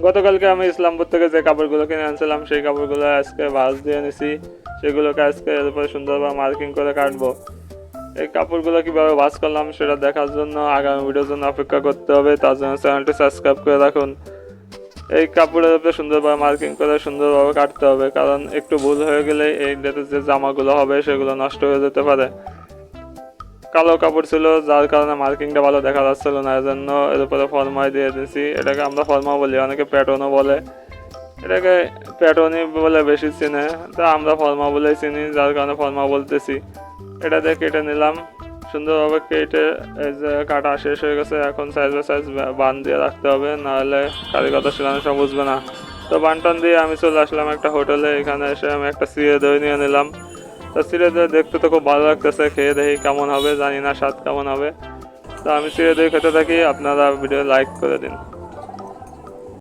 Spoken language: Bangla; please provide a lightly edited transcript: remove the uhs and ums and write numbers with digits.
গতকালকে আমি ইসলামপুর থেকে যে কাপড়গুলো কিনে আনছিলাম সেই কাপড়গুলো আজকে ভাঁজ দিয়ে নিছি, সেগুলোকে আজকে এর উপরে সুন্দরভাবে মার্কিং করে কাটবো। এই কাপড়গুলো কিভাবে ভাঁজ করলাম সেটা দেখার জন্য আগামী ভিডিওর জন্য অপেক্ষা করতে হবে, তার জন্য চ্যানেলটি সাবস্ক্রাইব করে রাখুন। এই কাপড়ের উপরে সুন্দরভাবে মার্কিং করে সুন্দরভাবে কাটতে হবে, কারণ একটু ভুল হয়ে গেলে এই যে জামাগুলো হবে সেগুলো নষ্ট হয়ে যেতে পারে। কালো কাপড় ছিল যার কারণে মার্কিংটা ভালো দেখা যাচ্ছিল না, এজন্য এর উপরে ফর্মাই দিয়ে দিয়েছি। এটাকে আমরা ফর্মা বলি, অনেকে প্যাটনও বলে। এটাকে প্যাটনই বলে বেশি চিনে, তা আমরা ফর্মা বলেই চিনি, যার কারণে ফর্মা বলতেছি। এটা দিয়ে কেটে নিলাম সুন্দরভাবে। কেটে এই যে কাটা শেষ হয়ে গেছে, এখন সাইজ বাই সাইজ বান দিয়ে রাখতে হবে, নাহলে কারিগরটা সেলানো সব বুঝবে না। তো বানটান দিয়ে আমি চলে আসলাম একটা হোটেলে। এখানে এসে আমি একটা চিড়ে দই নিয়ে নিলাম। তো চিড়ে দই দেখতে তো খুব ভালো লাগতেছে, খেয়ে দেখি কেমন হবে, জানি না স্বাদ কেমন হবে। তো আমি চিড়ে দই খেতে থাকি, আপনারা ভিডিও লাইক করে দিন।